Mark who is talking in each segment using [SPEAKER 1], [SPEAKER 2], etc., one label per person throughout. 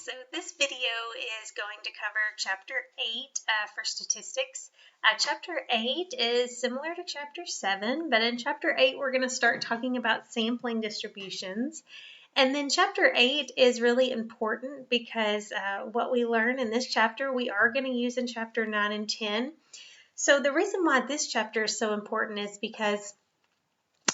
[SPEAKER 1] So this video is going to cover Chapter 8 for statistics. Chapter 8 is similar to Chapter 7, but in Chapter 8 we're going to start talking about sampling distributions. And then Chapter 8 is really important because what we learn in this chapter we are going to use in Chapter 9 and 10. So the reason why this chapter is so important is because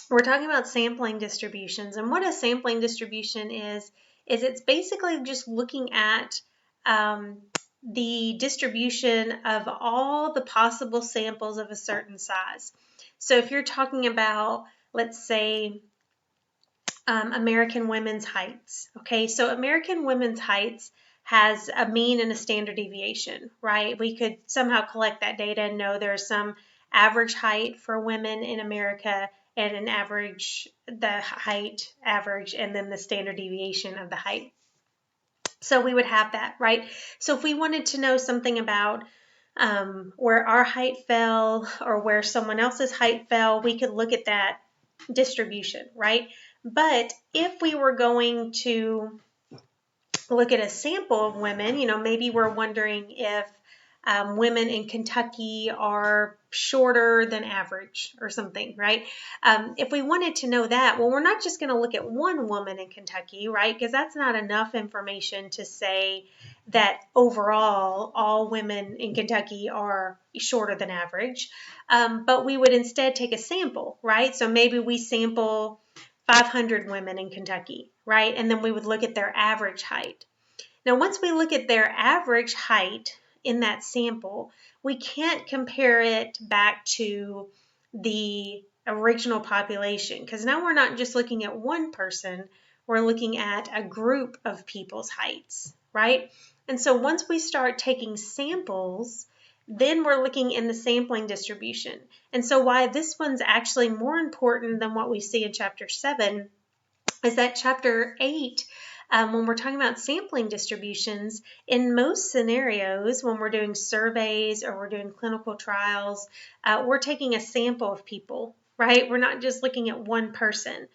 [SPEAKER 1] we're talking about sampling distributions, and what a sampling distribution is it's basically just looking at the distribution of all the possible samples of a certain size. So if you're talking about, let's say, American women's heights, okay, so American women's heights has a mean and a standard deviation, right? We could somehow collect that data and know there's some average height for women in America and an average, the height average, and then the standard deviation of the height. So we would have that, right? So if we wanted to know something about where our height fell or where someone else's height fell, we could look at that distribution, right? But if we were going to look at a sample of women, maybe we're wondering if women in Kentucky are shorter than average or something, right? If we wanted to know that, well, we're not just going to look at one woman in Kentucky, right? Because that's not enough information to say that overall all women in Kentucky are shorter than average. But we would instead take a sample, right? So maybe we sample 500 women in Kentucky, right? And then we would look at their average height. Now, once we look at their average height in that sample, we can't compare it back to the original population, because now we're not just looking at one person, we're looking at a group of people's heights, right? And so once we start taking samples, then we're looking in the sampling distribution. And so why this one's actually more important than what we see in Chapter 7 is that Chapter 8, when we're talking about sampling distributions, in most scenarios, when we're doing surveys or we're doing clinical trials, we're taking a sample of people, right? We're not just looking at one person.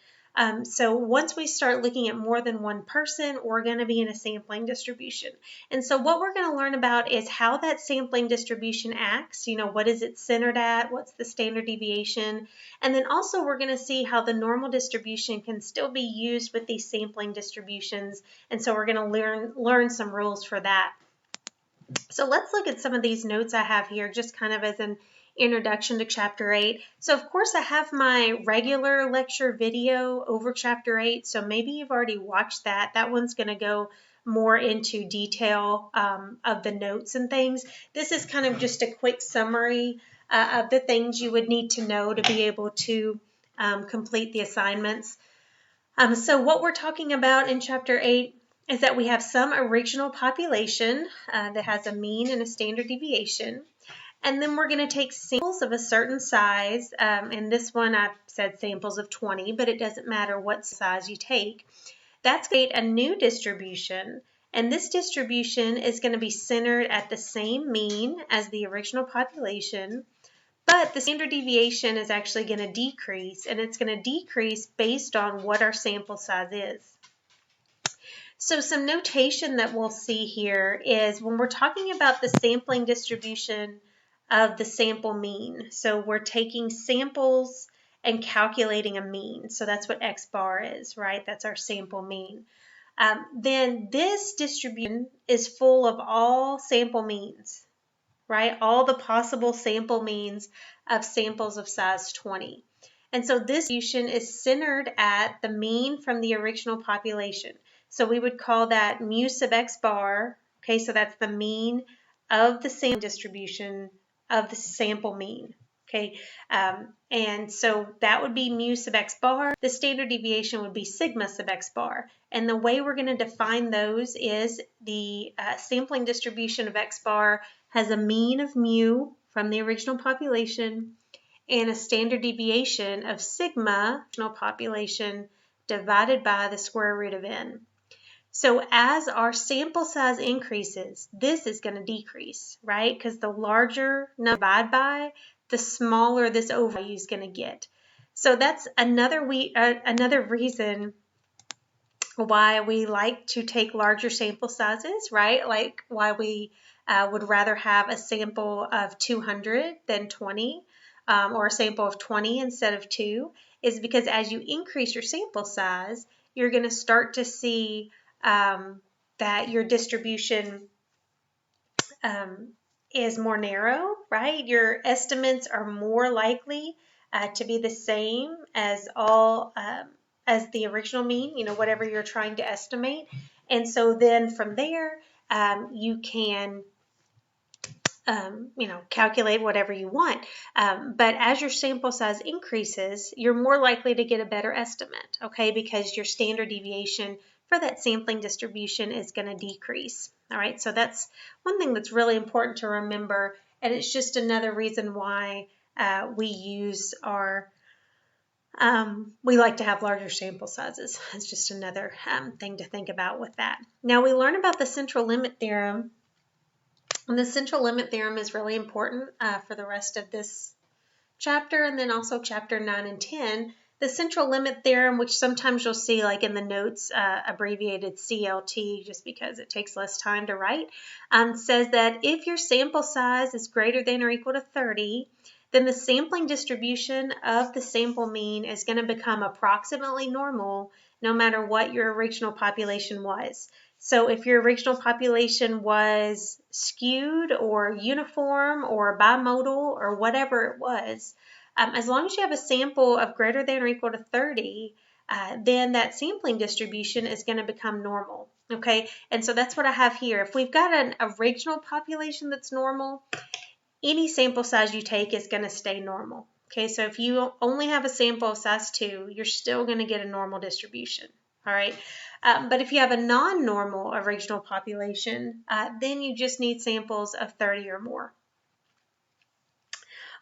[SPEAKER 1] So once we start looking at more than one person, we're going to be in a sampling distribution. And so what we're going to learn about is how that sampling distribution acts. What is it centered at? What's the standard deviation? And then also we're going to see how the normal distribution can still be used with these sampling distributions. And so we're going to learn some rules for that. So let's look at some of these notes I have here, just kind of as an introduction to Chapter 8. So of course I have my regular lecture video over Chapter 8, so maybe you've already watched that. That one's going to go more into detail of the notes and things. This is kind of just a quick summary of the things you would need to know to be able to complete the assignments. So what we're talking about in Chapter 8 is that we have some original population that has a mean and a standard deviation. And then we're going to take samples of a certain size. And this one I've said samples of 20, but it doesn't matter what size you take. That's going to create a new distribution. And this distribution is going to be centered at the same mean as the original population. But the standard deviation is actually going to decrease. And it's going to decrease based on what our sample size is. So some notation that we'll see here is when we're talking about the sampling distribution of the sample mean. So we're taking samples and calculating a mean. So that's what X bar is, right? That's our sample mean. Then this distribution is full of all sample means, right? All the possible sample means of samples of size 20. And so this distribution is centered at the mean from the original population. So we would call that mu sub X bar. Okay, so that's the mean of the sample distribution of the sample mean. Okay, and so that would be mu sub X bar. The standard deviation would be sigma sub X bar. And the way we're going to define those is the sampling distribution of X bar has a mean of mu from the original population and a standard deviation of sigma original population divided by the square root of n. So as our sample size increases, this is going to decrease, right? Because the larger number divided by, the smaller this overvalue is going to get. So that's another reason why we like to take larger sample sizes, right? Like why we would rather have a sample of 200 than 20, or a sample of 20 instead of 2, is because as you increase your sample size, you're going to start to see that your distribution is more narrow, right? Your estimates are more likely to be the same as as the original mean, whatever you're trying to estimate. And so then from there, you can calculate whatever you want. But as your sample size increases, you're more likely to get a better estimate, okay? Because your standard deviation for that sampling distribution is going to decrease. All right, so that's one thing that's really important to remember, and it's just another reason why we like to have larger sample sizes. It's just another thing to think about with that. Now we learn about the central limit theorem. And the central limit theorem is really important for the rest of this chapter, and then also chapter 9 and 10. The central limit theorem, which sometimes you'll see like in the notes abbreviated CLT just because it takes less time to write, says that if your sample size is greater than or equal to 30, then the sampling distribution of the sample mean is going to become approximately normal no matter what your original population was. So if your original population was skewed or uniform or bimodal or whatever it was, as long as you have a sample of greater than or equal to 30, then that sampling distribution is going to become normal. Okay, and so that's what I have here. If we've got an original population that's normal, any sample size you take is going to stay normal. Okay, so if you only have a sample of size 2, you're still going to get a normal distribution. All right, but if you have a non-normal original population, then you just need samples of 30 or more.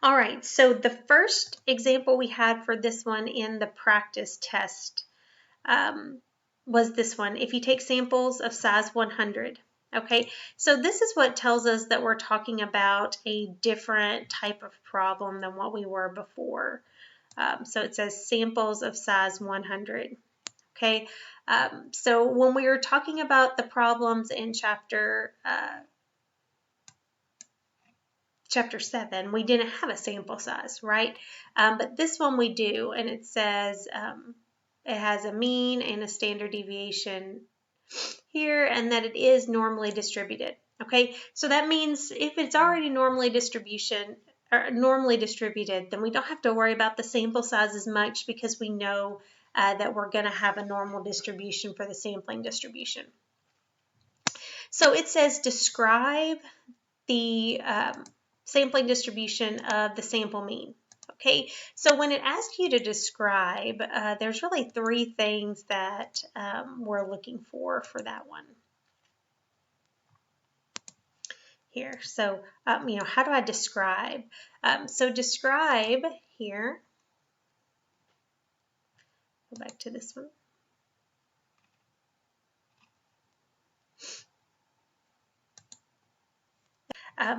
[SPEAKER 1] All right, so the first example we had for this one in the practice test was this one. If you take samples of size 100, okay, so this is what tells us that we're talking about a different type of problem than what we were before. So it says samples of size 100. Okay, so when we were talking about the problems in chapter 7, we didn't have a sample size, right? But this one we do, and it says it has a mean and a standard deviation here, and that it is normally distributed. Okay, so that means if it's already normally distributed, then we don't have to worry about the sample size as much because we know that we're going to have a normal distribution for the sampling distribution. So it says describe the sampling distribution of the sample mean. Okay, so when it asks you to describe, there's really 3 things that we're looking for that one. Here, so how do I describe? So describe here. Go back to this one.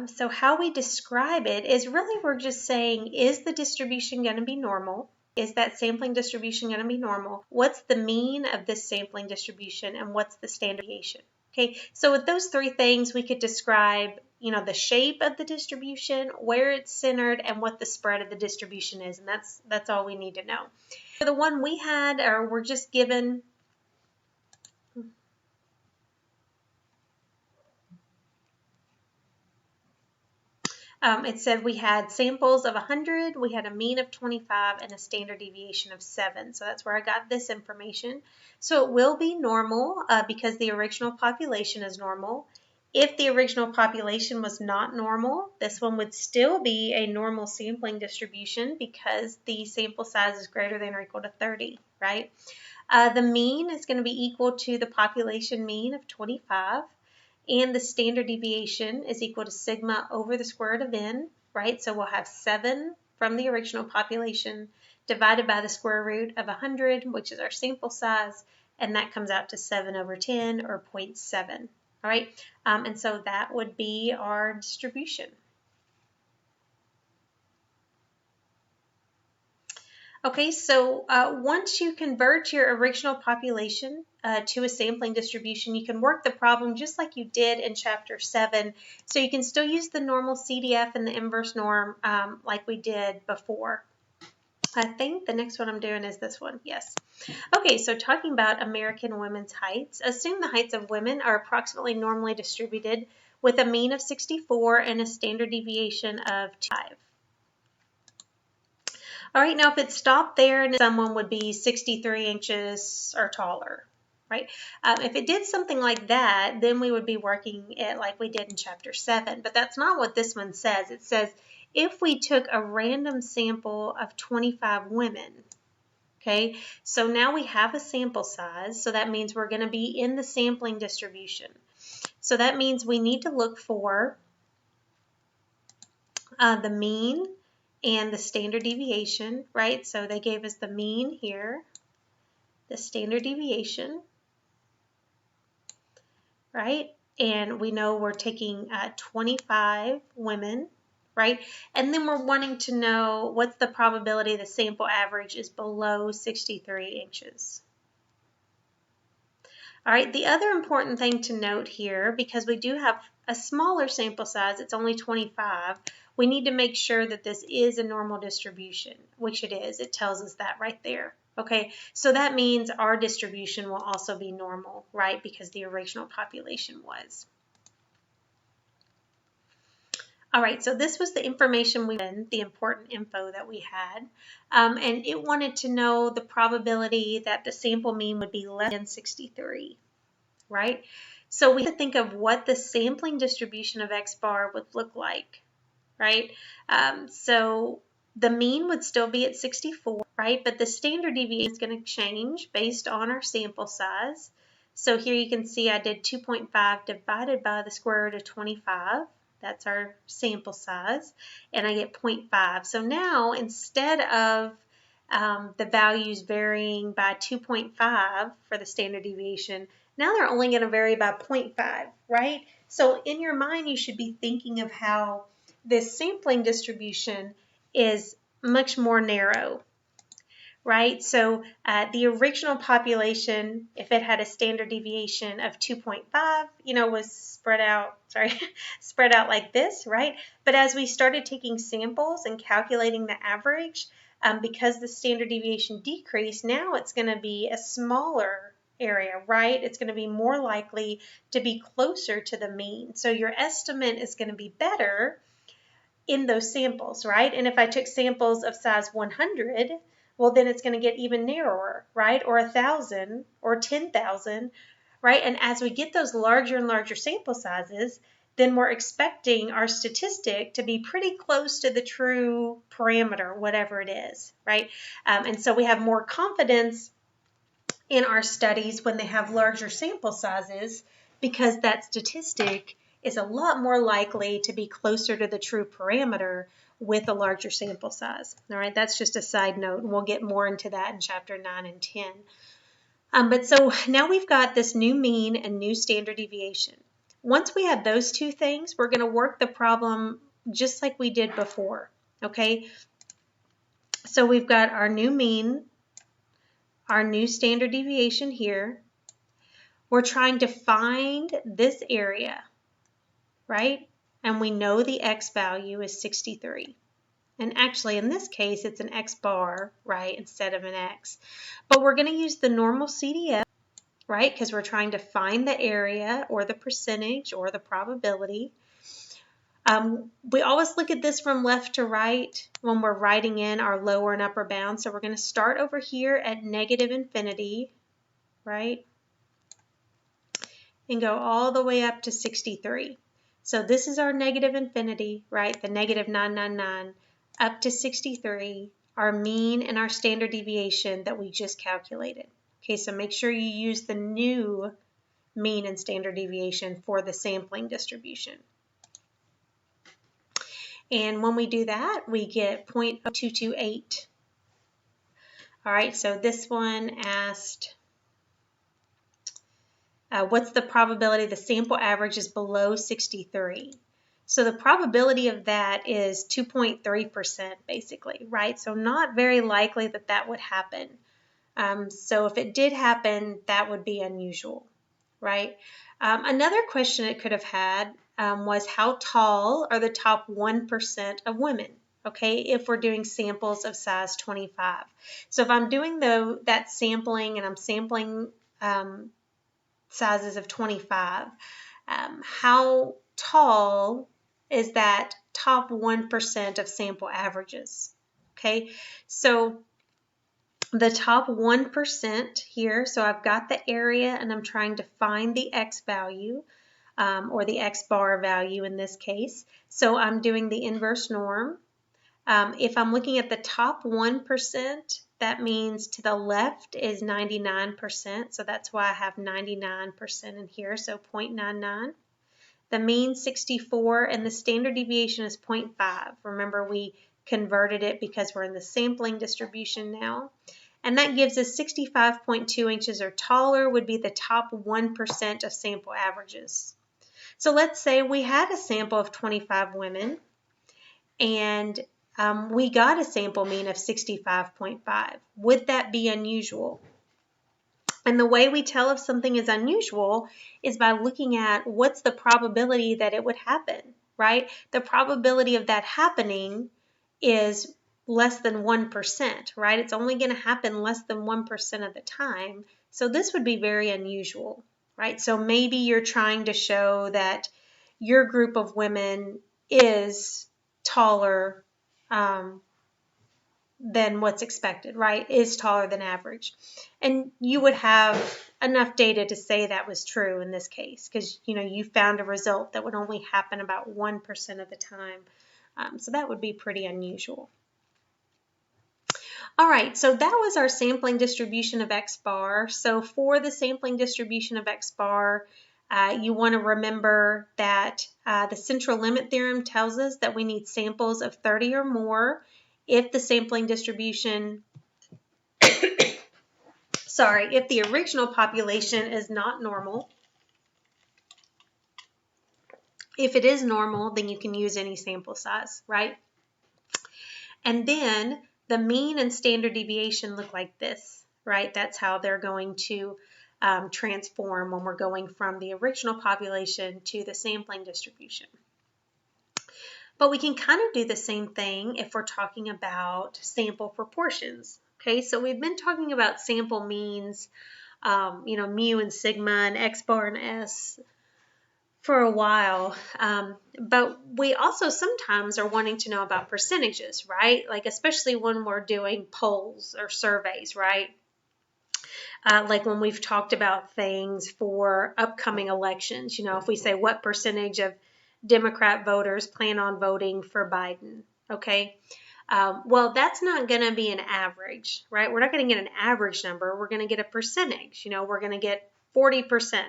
[SPEAKER 1] So how we describe it is really we're just saying, is the distribution going to be normal? Is that sampling distribution going to be normal? What's the mean of this sampling distribution, and what's the standard deviation? Okay, so with those 3 things, we could describe, the shape of the distribution, where it's centered, and what the spread of the distribution is, and that's all we need to know. For the one we had, or we're just given, it said we had samples of 100, we had a mean of 25, and a standard deviation of 7. So that's where I got this information. So it will be normal because the original population is normal. If the original population was not normal, this one would still be a normal sampling distribution because the sample size is greater than or equal to 30, right? The mean is going to be equal to the population mean of 25. And the standard deviation is equal to sigma over the square root of n, right? So we'll have 7 from the original population divided by the square root of 100, which is our sample size, and that comes out to 7 over 10, or 0.7, all right? And so that would be our distribution. Okay, so once you convert your original population to a sampling distribution, you can work the problem just like you did in Chapter 7. So you can still use the normal CDF and the inverse norm like we did before. I think the next one I'm doing is this one, yes. Okay, so talking about American women's heights, assume the heights of women are approximately normally distributed with a mean of 64 and a standard deviation of 5. All right, now if it stopped there and someone would be 63 inches or taller, right? If it did something like that, then we would be working it like we did in Chapter 7, but that's not what this one says. It says if we took a random sample of 25 women, okay, so now we have a sample size, so that means we're going to be in the sampling distribution. So that means we need to look for the mean and the standard deviation, right? So they gave us the mean here, the standard deviation, right? And we know we're taking 25 women, right? And then we're wanting to know what's the probability the sample average is below 63 inches. All right, the other important thing to note here, because we do have a smaller sample size, it's only 25, we need to make sure that this is a normal distribution, which it is. It tells us that right there. Okay, so that means our distribution will also be normal, right, because the original population was. All right, so this was the information the important info that we had, and it wanted to know the probability that the sample mean would be less than 63, right? So we have to think of what the sampling distribution of X bar would look like, right? So the mean would still be at 64, right? But the standard deviation is going to change based on our sample size. So here you can see I did 2.5 divided by the square root of 25. That's our sample size. And I get 0.5. So now instead of the values varying by 2.5 for the standard deviation, now they're only going to vary by 0.5, right? So in your mind, you should be thinking of how this sampling distribution is much more narrow, right? So the original population, if it had a standard deviation of 2.5, was spread out like this, right? But as we started taking samples and calculating the average, because the standard deviation decreased, now it's going to be a smaller area, right? It's going to be more likely to be closer to the mean. So your estimate is going to be better in those samples, right? And if I took samples of size 100, well, then it's going to get even narrower, right? Or 1,000 or 10,000, right? And as we get those larger and larger sample sizes, then we're expecting our statistic to be pretty close to the true parameter, whatever it is, right? And so we have more confidence in our studies when they have larger sample sizes, because that statistic is a lot more likely to be closer to the true parameter with a larger sample size. All right, that's just a side note, and we'll get more into that in Chapter 9 and 10. But so now we've got this new mean and new standard deviation. Once we have those two things, we're going to work the problem just like we did before, okay? So we've got our new mean, our new standard deviation here. We're trying to find this area, right? And we know the X value is 63. And actually, in this case, it's an X bar, right, instead of an X. But we're going to use the normal CDF, right, because we're trying to find the area or the percentage or the probability. We always look at this from left to right when we're writing in our lower and upper bound. So we're going to start over here at negative infinity, right, and go all the way up to 63. So this is our negative infinity, right, the negative 999, up to 63, our mean and our standard deviation that we just calculated. Okay, so make sure you use the new mean and standard deviation for the sampling distribution. And when we do that, we get 0.0228. All right, so this one asked, what's the probability the sample average is below 63? So the probability of that is 2.3% basically, right? So not very likely that that would happen. So if it did happen, that would be unusual, right? Another question it could have had was how tall are the top 1% of women? Okay, if we're doing samples of size 25. So if I'm doing that sampling and I'm sampling sizes of 25, how tall is that top 1% of sample averages? Okay, so the top 1% here, so I've got the area and I'm trying to find the X value, or the X bar value in this case. So I'm doing the inverse norm. If I'm looking at the top 1%, that means to the left is 99%. So that's why I have 99% in here, so 0.99. The mean 64 and the standard deviation is 0.5. Remember, we converted it because we're in the sampling distribution now. And that gives us 65.2 inches or taller would be the top 1% of sample averages. So let's say we had a sample of 25 women and we got a sample mean of 65.5. Would that be unusual? And the way we tell if something is unusual is by looking at what's the probability that it would happen, right? The probability of that happening is less than 1%, right? It's only going to happen less than 1% of the time. So this would be very unusual, right? So maybe you're trying to show that your group of women is taller than what's expected, right? Is taller than average. And you would have enough data to say that was true in this case because, you found a result that would only happen about 1% of the time. So that would be pretty unusual. All right, so that was our sampling distribution of X bar. So for the sampling distribution of X bar, you want to remember that the central limit theorem tells us that we need samples of 30 or more if the sampling distribution, if the original population is not normal. If it is normal, then you can use any sample size, right? And then the mean and standard deviation look like this, right? That's how they're going to transform when we're going from the original population to the sampling distribution. But we can kind of do the same thing if we're talking about sample proportions. Okay, so we've been talking about sample means, mu and sigma and X bar and S for a while, but we also sometimes are wanting to know about percentages, right? Like especially when we're doing polls or surveys, right? Like when we've talked about things for upcoming elections, if we say what percentage of Democrat voters plan on voting for Biden, okay? Well, that's not going to be an average, right? We're not going to get an average number. We're going to get a percentage. We're going to get 40%,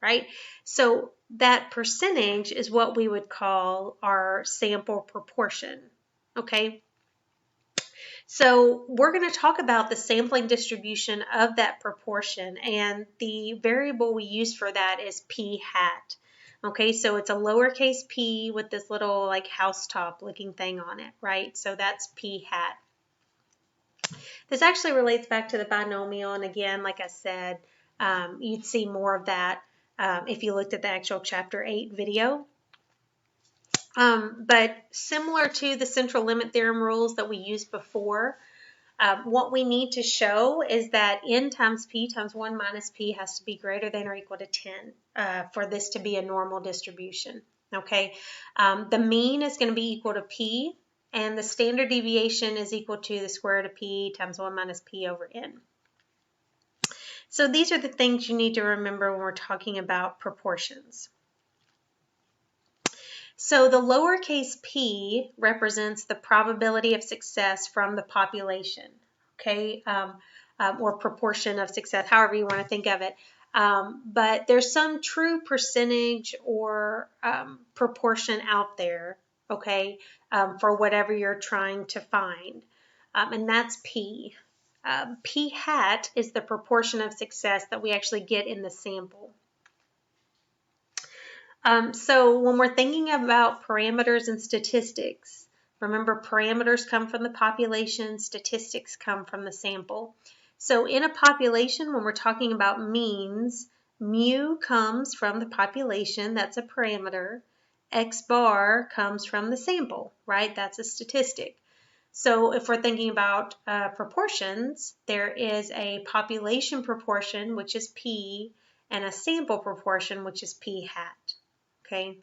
[SPEAKER 1] right? So that percentage is what we would call our sample proportion, okay? So we're going to talk about the sampling distribution of that proportion, and the variable we use for that is p hat. Okay, so it's a lowercase p with this little like housetop looking thing on it, right? So that's p hat. This actually relates back to the binomial, and again, like I said, you'd see more of that if you looked at the actual Chapter 8 video. But similar to the central limit theorem rules that we used before, what we need to show is that n times p times 1 minus p has to be greater than or equal to 10 for this to be a normal distribution. Okay, the mean is going to be equal to p, and the standard deviation is equal to the square root of p times 1 minus p over n. So these are the things you need to remember when we're talking about proportions. So the lowercase p represents the probability of success from the population, okay, or proportion of success, however you want to think of it. But there's some true percentage or proportion out there, okay, for whatever you're trying to find, and that's p. P hat is the proportion of success that we actually get in the sample. So when we're thinking about parameters and statistics, remember parameters come from the population, statistics come from the sample. So in a population, when we're talking about means, mu comes from the population, that's a parameter. X bar comes from the sample, right? That's a statistic. So if we're thinking about proportions, there is a population proportion, which is P, and a sample proportion, which is P hat. Okay.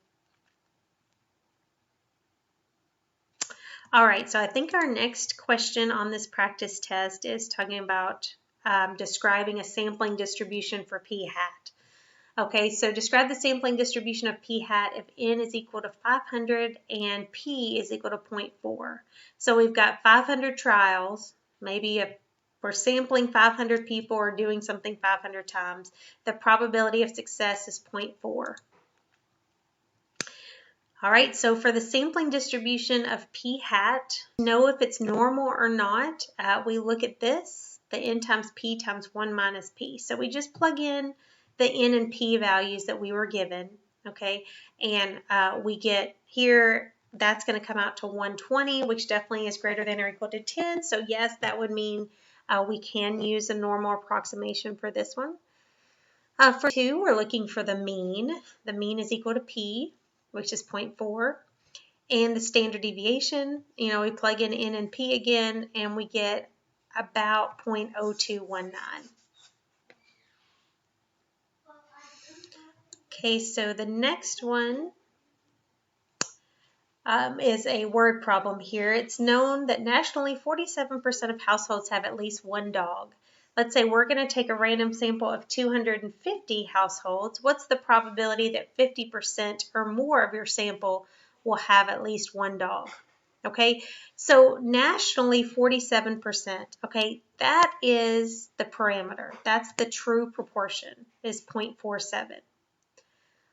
[SPEAKER 1] All right, so I think our next question on this practice test is talking about describing a sampling distribution for P hat. Okay, so describe the sampling distribution of P hat if N is equal to 500 and P is equal to 0.4. So we've got 500 trials, maybe if we're sampling 500 people or doing something 500 times, the probability of success is 0.4. All right, so for the sampling distribution of P hat, know if it's normal or not. We look at this, the N times P times 1 minus P. So we just plug in the N and P values that we were given, okay? And we get here, that's going to come out to 120, which definitely is greater than or equal to 10. So yes, that would mean we can use a normal approximation for this one. For 2, we're looking for the mean. The mean is equal to P, which is 0.4. And the standard deviation, we plug in N and P again, and we get about 0.0219. Okay, so the next one is a word problem here. It's known that nationally 47% of households have at least one dog. Let's say we're going to take a random sample of 250 households. What's the probability that 50% or more of your sample will have at least one dog? Okay, so nationally 47%, okay, that is the parameter. That's the true proportion, is 0.47.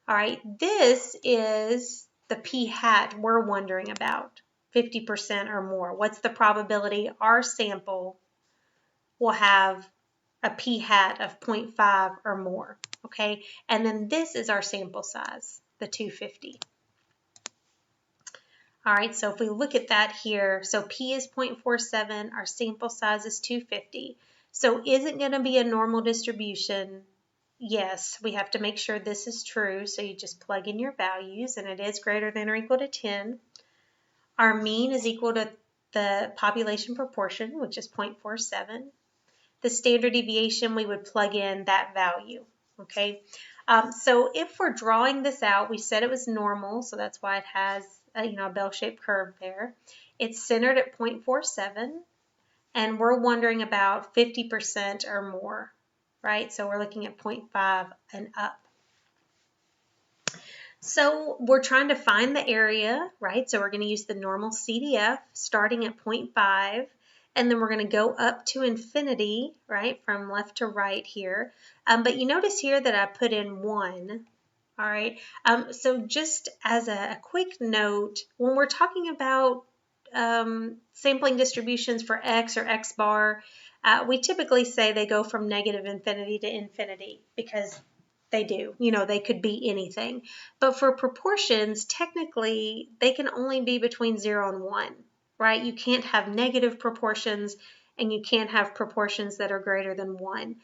[SPEAKER 1] All right, this is the P hat we're wondering about, 50% or more. What's the probability our sample will have a P hat of 0.5 or more, okay? And then this is our sample size, the 250. All right, so if we look at that here, so P is 0.47, our sample size is 250. So is it going to be a normal distribution? Yes, we have to make sure this is true, so you just plug in your values, and it is greater than or equal to 10. Our mean is equal to the population proportion, which is 0.47. The standard deviation, we would plug in that value, okay? So if we're drawing this out, we said it was normal, so that's why it has a bell-shaped curve there. It's centered at 0.47, and we're wondering about 50% or more, right? So we're looking at 0.5 and up. So we're trying to find the area, right? So we're going to use the normal CDF starting at 0.5, and then we're going to go up to infinity, right, from left to right here. But you notice here that I put in 1, all right? So just as a quick note, when we're talking about sampling distributions for X or X bar, we typically say they go from negative infinity to infinity because they do. They could be anything. But for proportions, technically, they can only be between 0 and 1, right? You can't have negative proportions, and you can't have proportions that are greater than 1.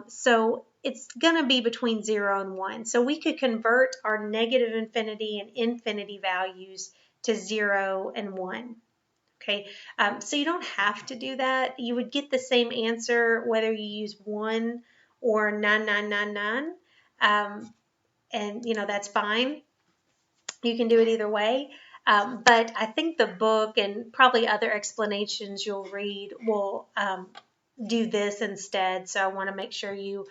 [SPEAKER 1] So it's going to be between 0 and 1. So we could convert our negative infinity and infinity values to 0 and 1. Okay, so you don't have to do that. You would get the same answer whether you use 1 or 9999. And that's fine. You can do it either way. But I think the book and probably other explanations you'll read will do this instead. So I want to make sure you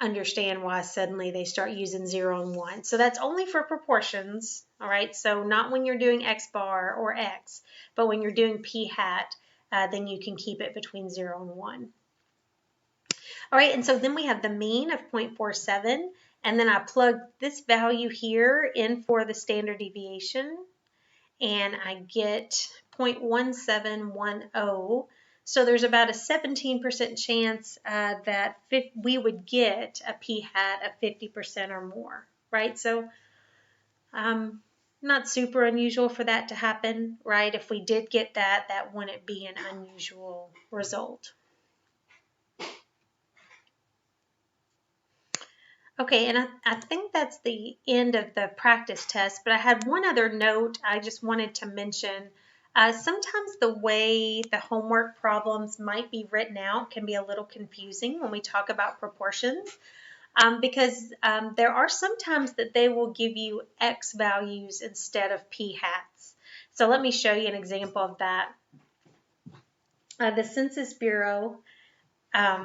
[SPEAKER 1] understand why suddenly they start using 0 and 1. So that's only for proportions, all right? So not when you're doing X bar or X, but when you're doing P hat, then you can keep it between 0 and 1. All right, and so then we have the mean of 0.47, and then I plug this value here in for the standard deviation, and I get 0.1710. So there's about a 17% chance that we would get a P hat of 50% or more, right? So Not super unusual for that to happen, right? If we did get that, that wouldn't be an unusual result. Okay, and I think that's the end of the practice test, but I had one other note I just wanted to mention. Sometimes the way the homework problems might be written out can be a little confusing when we talk about proportions, because there are some times that they will give you X values instead of P hats. So let me show you an example of that. The Census Bureau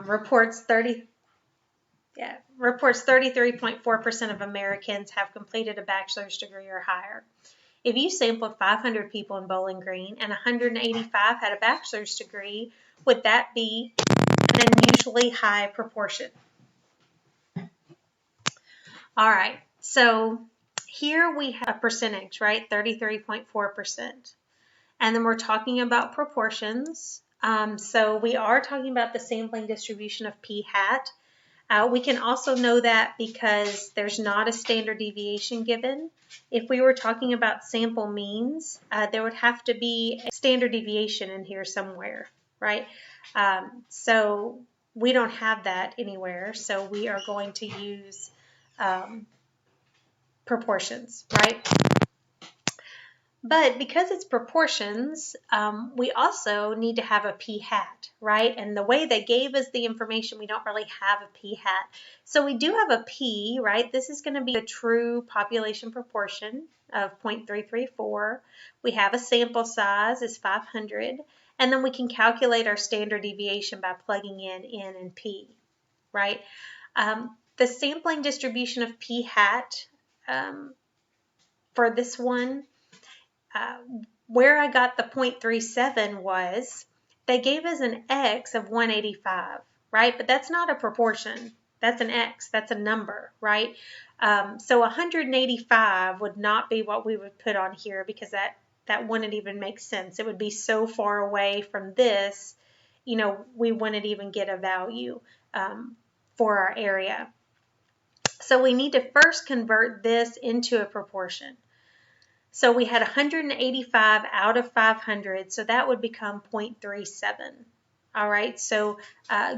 [SPEAKER 1] reports 33.4% of Americans have completed a bachelor's degree or higher. If you sampled 500 people in Bowling Green and 185 had a bachelor's degree, would that be an unusually high proportion? All right, so here we have a percentage, right? 33.4%. And then we're talking about proportions. So we are talking about the sampling distribution of P hat. We can also know that because there's not a standard deviation given. If we were talking about sample means, there would have to be a standard deviation in here somewhere, right? So we don't have that anywhere, so we are going to use proportions, right? But because it's proportions, we also need to have a P hat, right? And the way they gave us the information, we don't really have a P hat. So we do have a P, right? This is going to be a true population proportion of 0.334. We have a sample size is 500. And then we can calculate our standard deviation by plugging in N and P, right? The sampling distribution of P hat for this one, where I got the 0.37 was they gave us an X of 185, right? But that's not a proportion. That's an X. That's a number, right? So 185 would not be what we would put on here because that wouldn't even make sense. It would be so far away from this, we wouldn't even get a value for our area. So we need to first convert this into a proportion. So we had 185 out of 500, so that would become 0.37. All right, so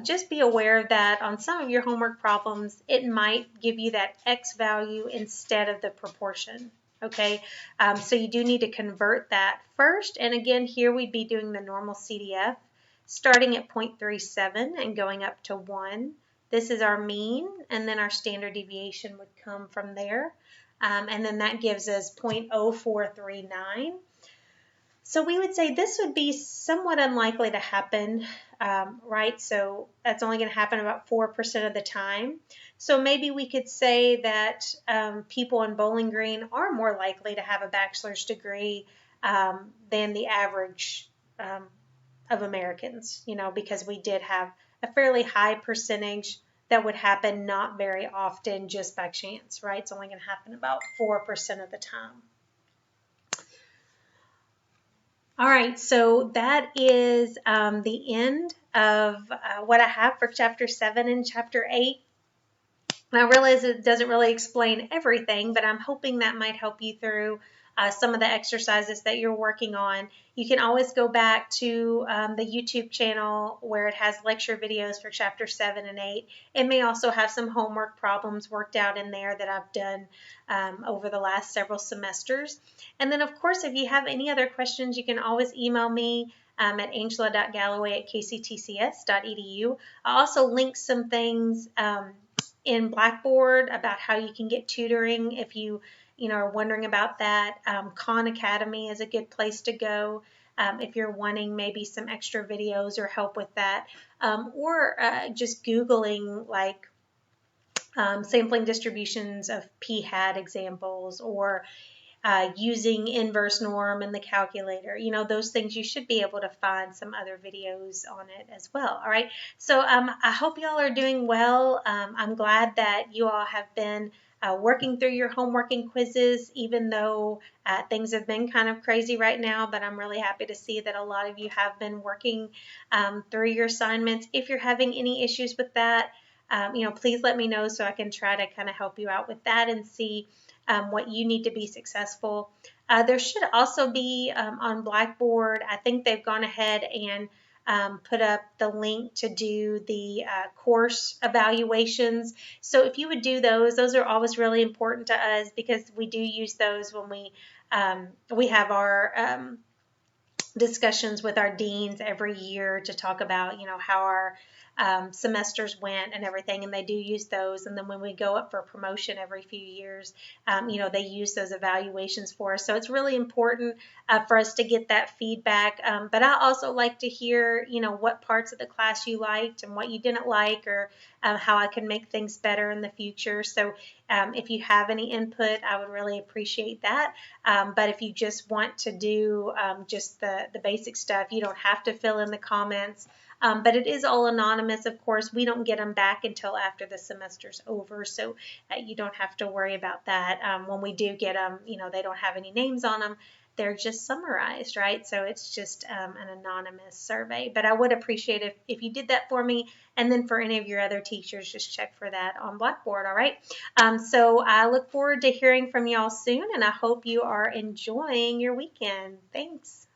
[SPEAKER 1] just be aware of that. On some of your homework problems, it might give you that X value instead of the proportion. Okay, so you do need to convert that first. And again, here we'd be doing the normal CDF, starting at 0.37 and going up to 1. This is our mean, and then our standard deviation would come from there. And then that gives us 0.0439. So we would say this would be somewhat unlikely to happen, right? So that's only going to happen about 4% of the time. So maybe we could say that people in Bowling Green are more likely to have a bachelor's degree than the average of Americans, because we did have a fairly high percentage that would happen not very often just by chance, right? It's only going to happen about 4% of the time. All right, so that is the end of what I have for Chapter 7 and Chapter 8. And I realize it doesn't really explain everything, but I'm hoping that might help you through some of the exercises that you're working on. You can always go back to the YouTube channel where it has lecture videos for Chapter 7 and 8. It may also have some homework problems worked out in there that I've done over the last several semesters. And then, of course, if you have any other questions, you can always email me at angela.galloway@kctcs.edu. I also link some things in Blackboard about how you can get tutoring if you are wondering about that. Khan Academy is a good place to go if you're wanting maybe some extra videos or help with that, or just Googling like sampling distributions of p-hat examples, or using inverse norm in the calculator. Those things, you should be able to find some other videos on it as well. All right, so I hope y'all are doing well. I'm glad that you all have been working through your homework and quizzes, even though things have been kind of crazy right now, but I'm really happy to see that a lot of you have been working through your assignments. If you're having any issues with that, please let me know so I can try to kind of help you out with that and see what you need to be successful. There should also be on Blackboard, I think they've gone ahead and put up the link to do the course evaluations. So if you would do those are always really important to us because we do use those when we have our discussions with our deans every year to talk about, how our semesters went and everything, and they do use those. And then when we go up for promotion every few years, they use those evaluations for us. So it's really important for us to get that feedback. But I also like to hear, what parts of the class you liked and what you didn't like, or how I can make things better in the future. So if you have any input, I would really appreciate that. But if you just want to do just the basic stuff, you don't have to fill in the comments. But it is all anonymous, of course. We don't get them back until after the semester's over, so you don't have to worry about that. When we do get them, they don't have any names on them. They're just summarized, right? So it's just an anonymous survey. But I would appreciate if you did that for me, and then for any of your other teachers, just check for that on Blackboard, all right? So I look forward to hearing from y'all soon, and I hope you are enjoying your weekend. Thanks.